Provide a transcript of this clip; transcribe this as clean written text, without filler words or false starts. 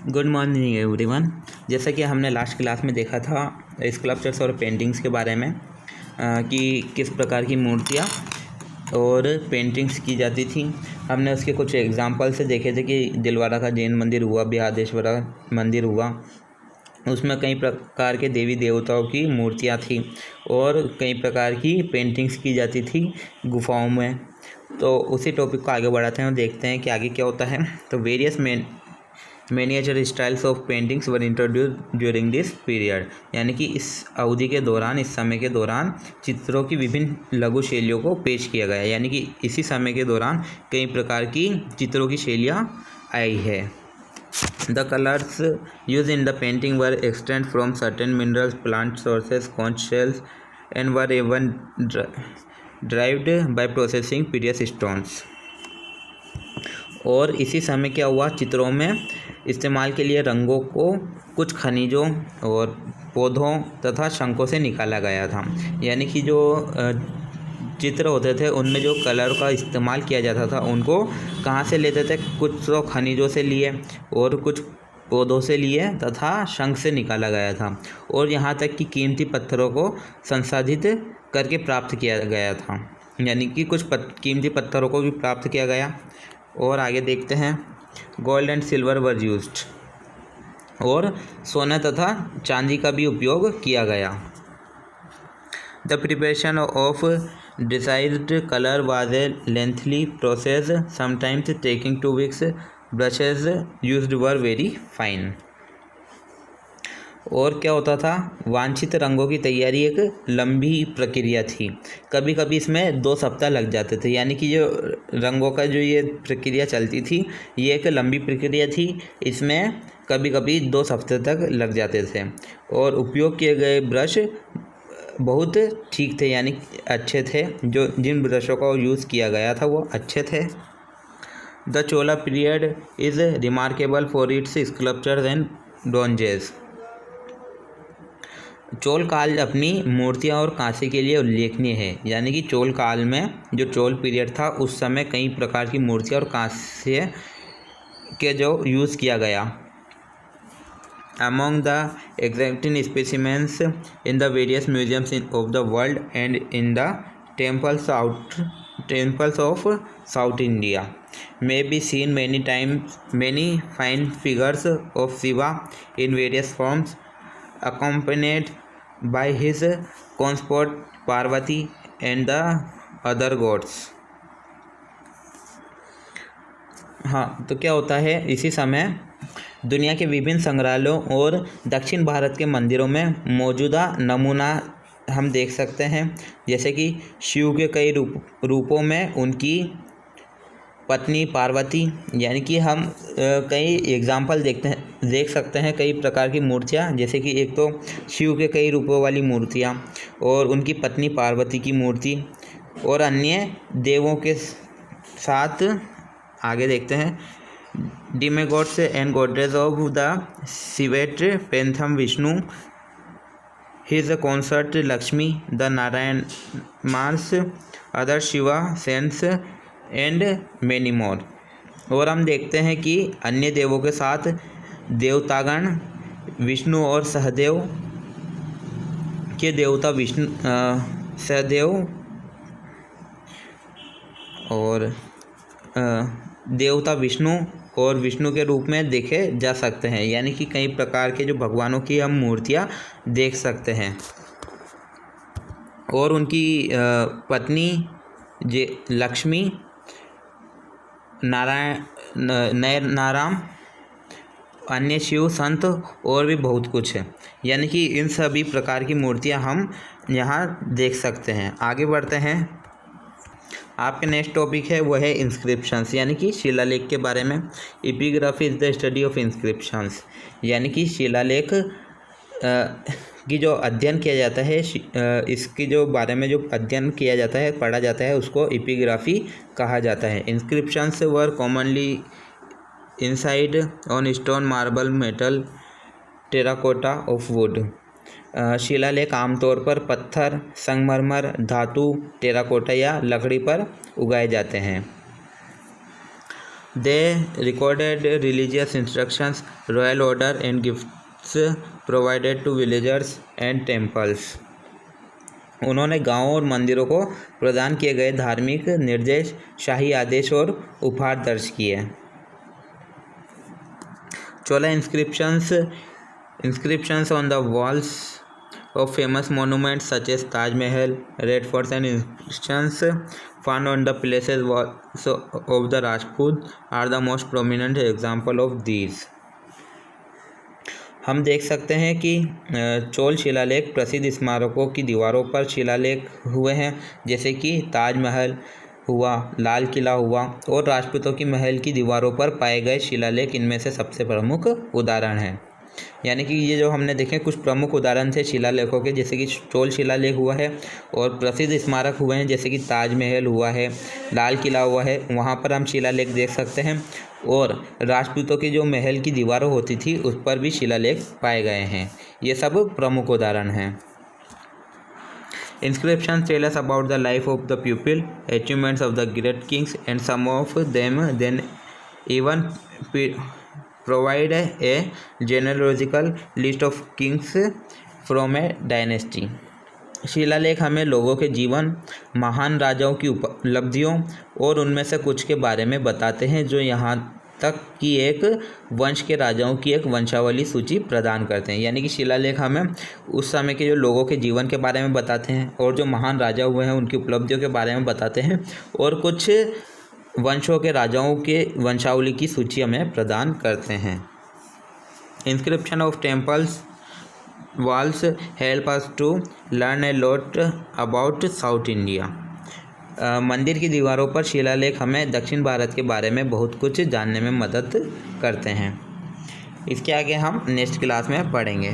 Good morning everyone. जैसा कि हमने लास्ट क्लास में देखा था स्कल्पचर्स और पेंटिंग्स के बारे में कि किस प्रकार की मूर्तियाँ और पेंटिंग्स की जाती थी। हमने उसके कुछ एग्जांपल से देखे थे कि दिलवारा का जैन मंदिर हुआ, बृहदेश्वरा मंदिर हुआ, उसमें कई प्रकार के देवी देवताओं की मूर्तियाँ थी और कई प्रकार की पेंटिंग्स की जाती थी गुफाओं में। तो उसी टॉपिक को आगे बढ़ाते हैं और देखते हैं कि आगे क्या होता है। तो various miniature styles of paintings were introduced during this period, यानी कि इस अवधि के दौरान, इस समय के दौरान चित्रों की विभिन्न लघु शैलियों को पेश किया गया, यानी कि इसी समय के दौरान कई प्रकार की चित्रों की शैलियाँ आई है। The colors used in the painting were extracted from certain minerals, plant sources, conch shells, and were even derived by processing precious stones. और इसी समय क्या हुआ, चित्रों में इस्तेमाल के लिए रंगों को कुछ खनिजों और पौधों तथा शंखों से निकाला गया था, यानी कि जो चित्र होते थे उनमें जो कलर का इस्तेमाल किया जाता था उनको कहाँ से लेते थे, कुछ तो खनिजों से लिए और कुछ पौधों से लिए तथा शंख से निकाला गया था, और यहाँ तक कि कीमती पत्थरों को संसाधित करके प्राप्त किया गया था, यानी कि कुछ कीमती पत्थरों को भी प्राप्त किया गया। और आगे देखते हैं, gold and silver were used, और सोना तथा चांदी का भी उपयोग किया गया। The preparation of desired colour was a lengthy process, sometimes taking 2 weeks। Brushes used were very fine. और क्या होता था, वांछित रंगों की तैयारी एक लंबी प्रक्रिया थी, कभी कभी इसमें 2 सप्ताह लग जाते थे, यानी कि जो रंगों का जो ये प्रक्रिया चलती थी ये एक लंबी प्रक्रिया थी, इसमें कभी कभी 2 हफ्ते तक लग जाते थे। और उपयोग किए गए ब्रश बहुत ठीक थे, यानी अच्छे थे, जो जिन ब्रशों का यूज़ किया गया था वो अच्छे थे। The Chola period is remarkable for its sculptures and bronzes. Chola काल अपनी मूर्तियाँ और कांसे के लिए उल्लेखनीय है, यानी कि चोल काल में जो चोल पीरियड था उस समय कई प्रकार की मूर्तियाँ और कांसे के जो यूज़ किया गया। Among the exhibiting specimens in the various museums of the world and in the temples of South India may be seen many fine figures of Shiva in various forms, accompanied by his consort Parvati and the other gods. हाँ, तो क्या होता है, इसी समय दुनिया के विभिन्न संग्रहालयों और दक्षिण भारत के मंदिरों में मौजूदा नमूना हम देख सकते हैं, जैसे कि शिव के कई रूपों में उनकी पत्नी पार्वती, यानी कि हम कई एग्जाम्पल देख सकते हैं, कई प्रकार की मूर्तियाँ, जैसे कि एक तो शिव के कई रूपों वाली मूर्तियाँ और उनकी पत्नी पार्वती की मूर्ति, और अन्य देवों के साथ। आगे देखते हैं, Demigods and goddess of the Shivat Pantheon Vishnu, his consort Lakshmi, the Narayan Mars, other Shiva saints and many more। और हम देखते हैं कि अन्य देवों के साथ देवतागण विष्णु और सहदेव के देवता सहदेव और देवता विष्णु और विष्णु के रूप में देखे जा सकते हैं, यानी कि कई प्रकार के जो भगवानों की हम मूर्तियाँ देख सकते हैं। और उनकी पत्नी लक्ष्मी, नारायण, अन्य शिव संत और भी बहुत कुछ है, यानी कि इन सभी प्रकार की मूर्तियाँ हम यहाँ देख सकते हैं। आगे बढ़ते हैं, आपके नेक्स्ट टॉपिक है वो है इंस्क्रिप्शंस, यानी कि शिलालेख के बारे में। Epigraphy is the study of inscriptions, यानी कि शिलालेख की जो अध्ययन किया जाता है, इसके जो बारे में जो अध्ययन किया जाता है, पढ़ा जाता है, उसको एपिग्राफी कहा जाता है। Inscriptions were commonly inside on stone, marble, metal, terracotta of would. शिलालेख आमतौर पर पत्थर, संगमरमर, धातु, टेराकोटा या लकड़ी पर उगाए जाते हैं। They recorded religious instructions, royal order and gifts provided to villagers and temples. उन्होंने गांवों और मंदिरों को प्रदान किए गए धार्मिक निर्देश, शाही आदेश और उपहार दर्ज किए। 16 inscriptions on the walls of famous monuments such as Taj Mahal, Red Forts and inscriptions found on the palaces walls of the Rajput are the most prominent example of these. हम देख सकते हैं कि चोल शिलालेख प्रसिद्ध स्मारकों की दीवारों पर शिलालेख हुए हैं, जैसे कि ताजमहल हुआ, लाल किला हुआ और राजपूतों की महल की दीवारों पर पाए गए शिलालेख इनमें से सबसे प्रमुख उदाहरण हैं। यानी कि ये जो हमने देखे कुछ प्रमुख उदाहरण थे शिलालेखों के, जैसे कि चोल शिलालेख हुआ है और प्रसिद्ध स्मारक हुए हैं जैसे कि ताजमहल हुआ है, लाल किला हुआ है, वहाँ पर हम शिलालेख देख सकते हैं और राजपूतों की जो महल की दीवारों होती थी उस पर भी शिलालेख पाए गए हैं। ये सब प्रमुख उदाहरण हैं। Inscriptions tell us about the life of the people, achievements of the great kings, and some of them then even provide a genealogical list of kings from a dynasty. शिलालेख हमें लोगों के जीवन, महान राजाओं की उपलब्धियों और उनमें से कुछ के बारे में बताते हैं, जो यहाँ तक कि एक वंश के राजाओं की एक वंशावली सूची प्रदान करते हैं। यानी कि शिलालेख हमें उस समय के जो लोगों के जीवन के बारे में बताते हैं और जो महान राजा हुए हैं उनकी उपलब्धियों के बारे में बताते हैं और कुछ वंशों के राजाओं के वंशावली की सूची हमें प्रदान करते हैं। Inscription of temples walls help us to learn a lot about south India. मंदिर की दीवारों पर शिलालेख हमें दक्षिण भारत के बारे में बहुत कुछ जानने में मदद करते हैं। इसके आगे हम नेक्स्ट क्लास में पढ़ेंगे।